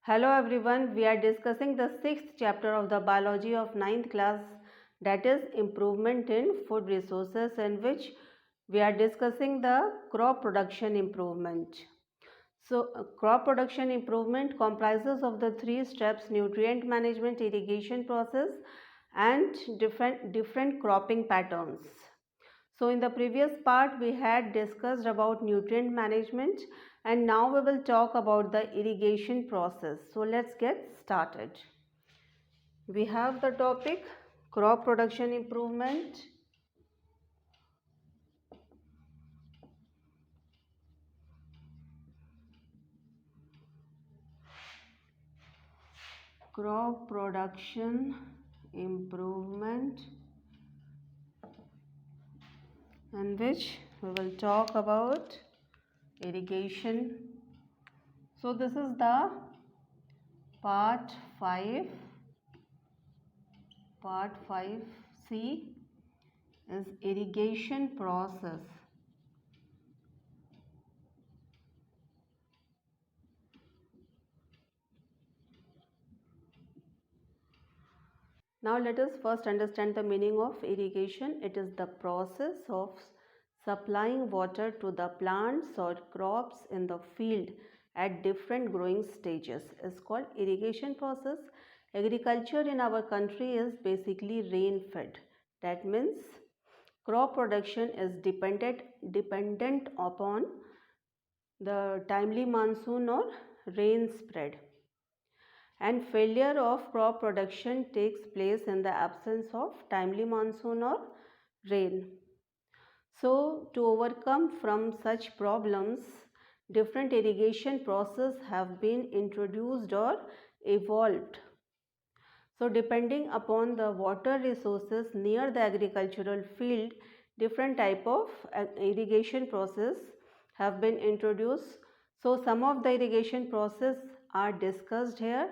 Hello everyone, we are discussing the sixth chapter of the biology of ninth class, that is improvement in food resources, in which we are discussing the crop production improvement. So crop production improvement comprises of the three steps: nutrient management, irrigation process and different cropping patterns. So in the previous part we had discussed about nutrient management, and now we will talk about the irrigation process. So let's get started. We have the topic crop production improvement. Crop production improvement, in which we will talk about irrigation. So this is the part 5. Part 5C is irrigation process. Now let us first understand the meaning of irrigation. It is the process of supplying water to the plants or crops in the field at different growing stages is called irrigation process. Agriculture in our country is basically rain fed. That means crop production is dependent upon the timely monsoon or rain spread, and failure of crop production takes place in the absence of timely monsoon or rain. So to overcome from such problems, different irrigation processes have been introduced or evolved. So depending upon the water resources near the agricultural field, different type of irrigation process have been introduced. So some of the irrigation process are discussed here.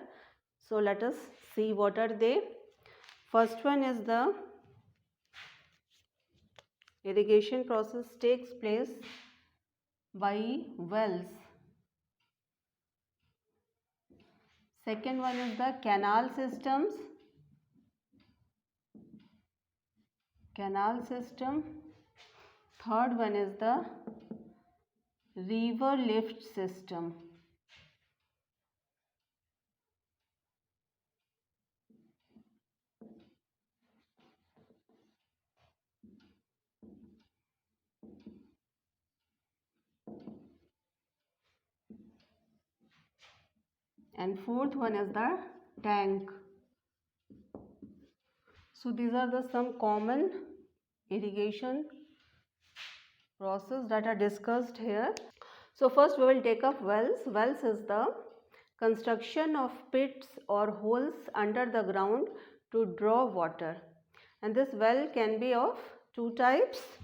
So let us see what are they. First one is the irrigation process takes place by wells. Second one is the canal systems. Third one is the river lift system. And fourth one is the tank. So these are the some common irrigation process that are discussed here. So first we will take up wells. Wells is the construction of pits or holes under the ground to draw water, and this well can be of two types.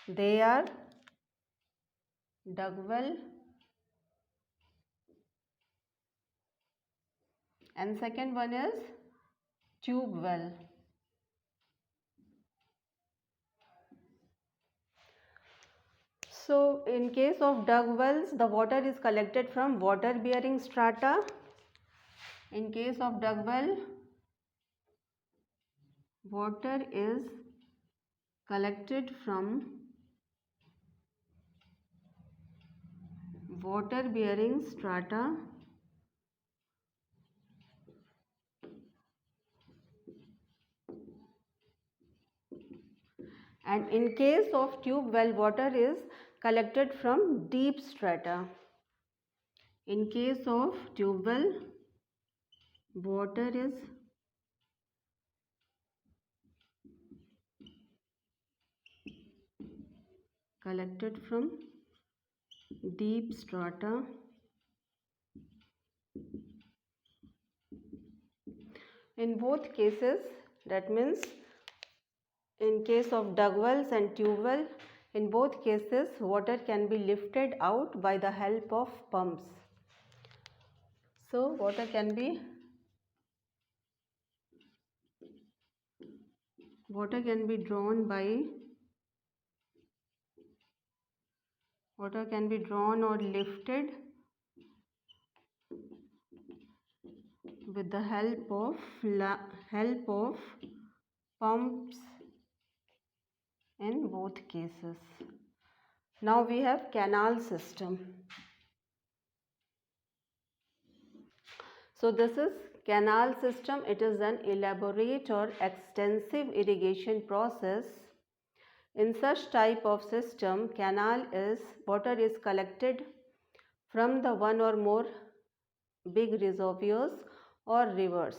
They are dug well and second one is tube well. So in case of dug wells, the water is collected from water bearing strata. In case of dug well, water is collected from water bearing strata and in case of tube well, water is collected from deep strata. In case of tube well, water is collected from deep strata. In both cases, that means in case of dug wells and tube well, in both cases water can be lifted out by the help of pumps. So water can be drawn or lifted with the help of pumps in both cases. Now we have canal system. So this is canal system. It is an elaborate or extensive irrigation process. In such type of system, water is collected from the one or more big reservoirs or rivers,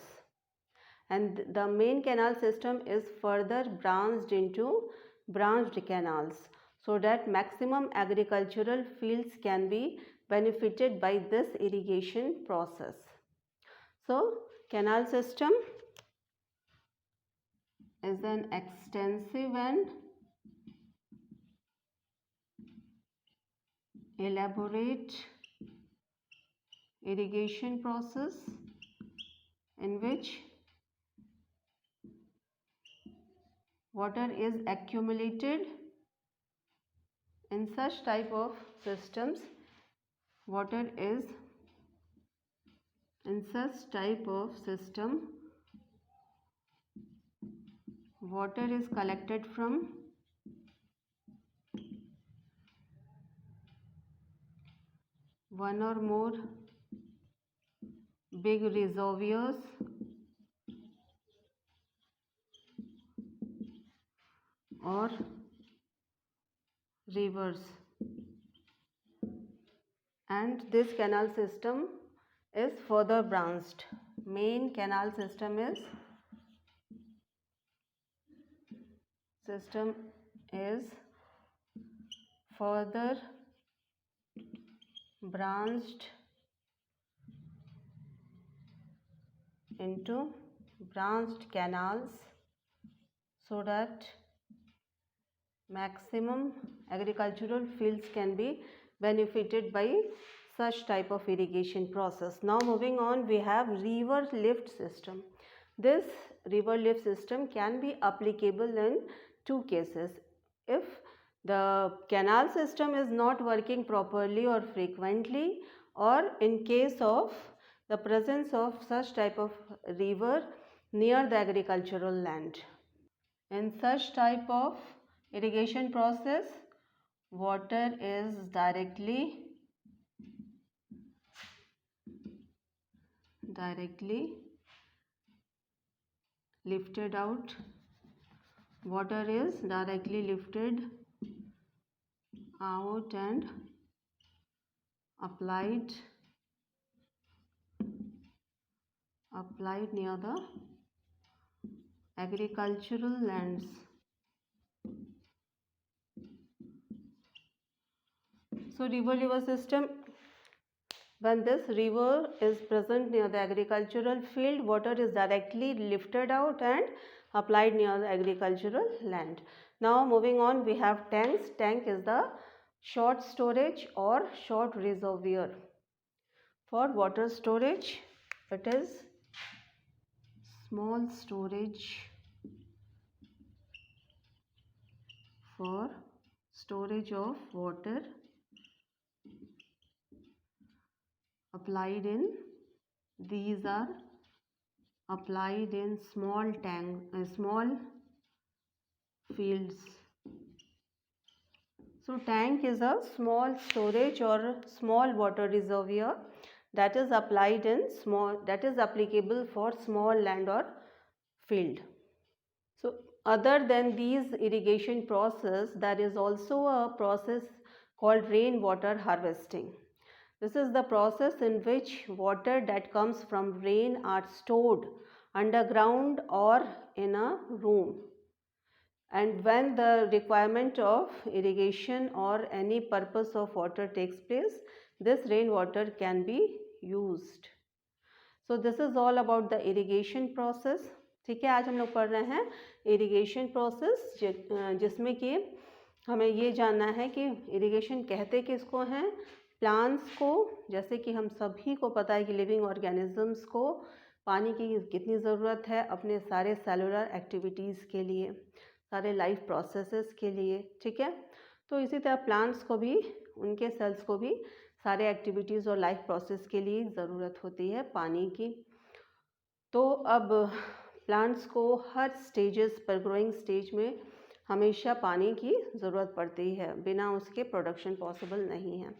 and the main canal system is further branched into branched canals, so that maximum agricultural fields can be benefited by this irrigation process. So canal system is an extensive and elaborate irrigation process in which water is accumulated. In such type of systems, water is collected from one or more big reservoirs or rivers, and this canal system is further branched. Main canal system is further branched into branched canals, so that maximum agricultural fields can be benefited by such type of irrigation process. Now moving on, we have river lift system. This river lift system can be applicable in two cases. If the canal system is not working properly or frequently, or in case of the presence of such type of river near the agricultural land. In such type of irrigation process, water is directly lifted out. Water is directly lifted out and applied near the agricultural lands. So river system, when this river is present near the agricultural field, water is directly lifted out and applied near the agricultural land. Now moving on, we have tanks. Tank is the short storage or short reservoir. For water storage, it is small storage for storage of water applied in, these are applied in small fields. So tank is a small storage or small water reservoir that is applicable for small land or field. So other than these irrigation process, there is also a process called rainwater harvesting. This is the process in which water that comes from rain are stored underground or in a room. And when the requirement of irrigation or any purpose of water takes place, this rainwater can be used. So this is all about the irrigation process. ठीक है, आज हम लोग पढ़ रहे हैं irrigation process, जिसमें कि हमें ये जानना है कि इरिगेशन कहते किसको हैं। प्लांट्स को, जैसे कि हम सभी को पता है कि लिविंग ऑर्गेनिजम्स को पानी की कितनी ज़रूरत है अपने सारे सेलुलर एक्टिविटीज़ के लिए, सारे लाइफ प्रोसेसेस के लिए। ठीक है, तो इसी तरह प्लांट्स को भी, उनके सेल्स को भी सारे एक्टिविटीज़ और लाइफ प्रोसेस के लिए ज़रूरत होती है पानी की। तो अब प्लांट्स को हर स्टेजेस पर, ग्रोइंग स्टेज में हमेशा पानी की ज़रूरत पड़ती है, बिना उसके प्रोडक्शन पॉसिबल नहीं है।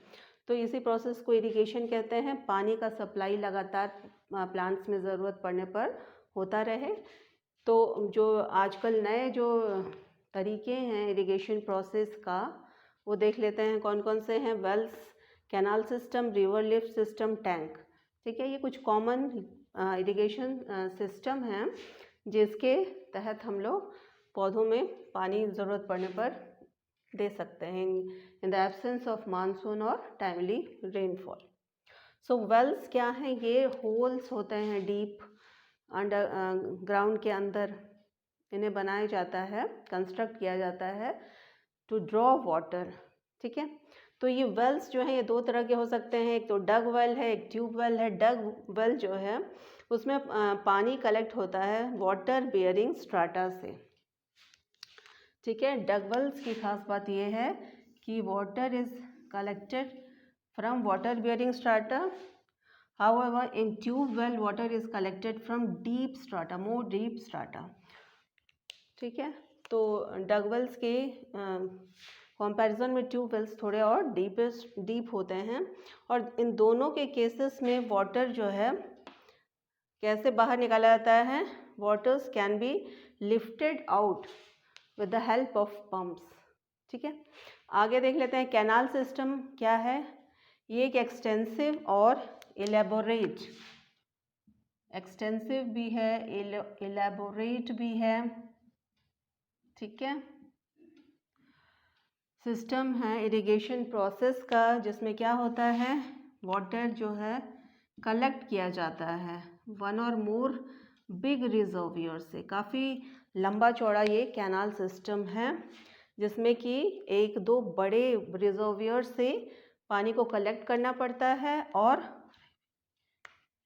तो इसी प्रोसेस को इरिगेशन कहते हैं। पानी का सप्लाई लगातार प्लांट्स में ज़रूरत पड़ने पर होता रहे। तो जो आजकल नए जो तरीके हैं इरिगेशन प्रोसेस का, वो देख लेते हैं कौन कौन से हैं। Wells, canal system, river lift system, tank. ठीक है, ये कुछ कॉमन इरिगेशन सिस्टम हैं जिसके तहत हम लोग पौधों में पानी ज़रूरत पड़ने पर दे सकते हैं in the absence of monsoon और टाइमली रेनफॉल। सो वेल्स क्या हैं? ये होल्स होते हैं डीप अंडर ग्राउंड के अंदर, इन्हें बनाया जाता है, कंस्ट्रक्ट किया जाता है टू ड्रॉ वाटर। ठीक है, तो ये वेल्स जो हैं ये दो तरह के हो सकते हैं, एक तो डग वेल है, एक ट्यूब वेल है। डग वेल जो है उसमें पानी कलेक्ट होता है वाटर बेयरिंग स्ट्राटा से। ठीक है, डग वेल्स की खास बात यह है कि water is collected from water bearing strata. However, in tube well water is collected from deep strata, more deep strata. ठीक है, तो डग वेल्स के कंपैरिजन में ट्यूब वेल्स थोड़े और डीप होते हैं। और इन दोनों के केसेस में वाटर जो है कैसे बाहर निकाला जाता है? Waters can be lifted out with the help of pumps. ठीक है, आगे देख लेते हैं कैनाल सिस्टम क्या है। ये एक एक्सटेंसिव और एलेबोरेट, एक्सटेंसिव भी है, एलेबोरेट भी है। ठीक है, सिस्टम है इरिगेशन प्रोसेस का, जिसमें क्या होता है, वाटर जो है कलेक्ट किया जाता है वन और मोर बिग रिजर्वियर से। काफ़ी लंबा चौड़ा ये कैनाल सिस्टम है, जिसमें कि एक दो बड़े रिजर्वियर से पानी को कलेक्ट करना पड़ता है और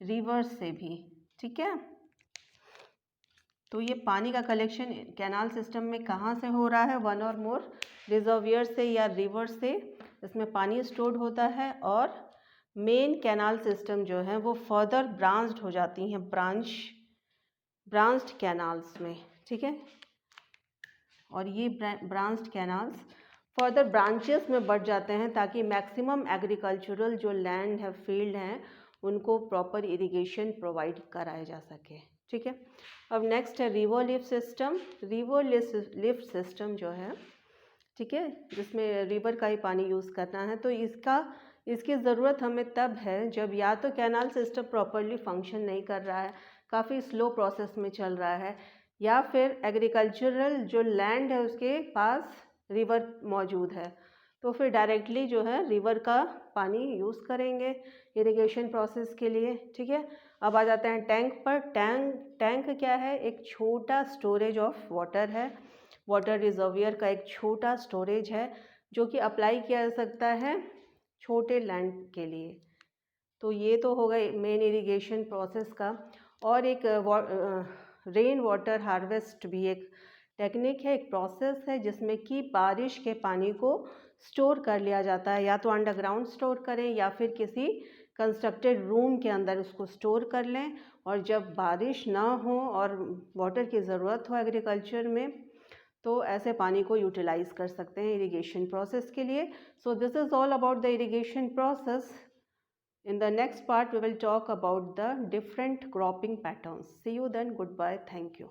रिवर से भी। ठीक है, तो ये पानी का कलेक्शन कैनाल सिस्टम में कहाँ से हो रहा है? वन और मोर रिजर्वियर से या रिवर से, इसमें पानी स्टोर्ड होता है। और मेन कैनाल सिस्टम जो है वो फर्दर ब्रांच्ड हो जाती हैं, ब्रांच्ड कैनाल्स में। ठीक है, और ये ब्रांच्ड कैनाल्स फर्दर ब्रांचेस में बढ़ जाते हैं ताकि मैक्सिमम एग्रीकल्चरल जो लैंड है, फील्ड हैं, उनको प्रॉपर इरिगेशन प्रोवाइड कराया जा सके। ठीक है, अब नेक्स्ट है river lift system. River lift system जो है, ठीक है, जिसमें रिवर का ही पानी यूज़ करना है। तो इसकी ज़रूरत हमें तब है जब या तो कैनाल सिस्टम प्रॉपरली फंक्शन नहीं कर रहा है, काफ़ी स्लो प्रोसेस में चल रहा है, या फिर एग्रीकल्चरल जो लैंड है उसके पास रिवर मौजूद है। तो फिर डायरेक्टली जो है रिवर का पानी यूज़ करेंगे इरिगेशन प्रोसेस के लिए। ठीक है, अब आ जाते हैं टैंक पर। टैंक क्या है? एक छोटा स्टोरेज ऑफ वाटर है, वाटर रिजर्वियर का एक छोटा स्टोरेज है जो कि अप्लाई किया जा सकता है छोटे लैंड के लिए। तो ये तो हो गए मेन इरिगेशन प्रोसेस का। और एक रेन वाटर हार्वेस्ट भी एक टेक्निक है, एक प्रोसेस है, जिसमें कि बारिश के पानी को स्टोर कर लिया जाता है, या तो अंडरग्राउंड स्टोर करें या फिर किसी कंस्ट्रक्टेड रूम के अंदर उसको स्टोर कर लें। और जब बारिश ना हो और वाटर की ज़रूरत हो एग्रीकल्चर में, तो ऐसे पानी को यूटिलाइज़ कर सकते हैं इरिगेशन प्रोसेस के लिए। So this is all about the irrigation process. In the next part, we will talk about the different cropping patterns. See you then. Goodbye. Thank you.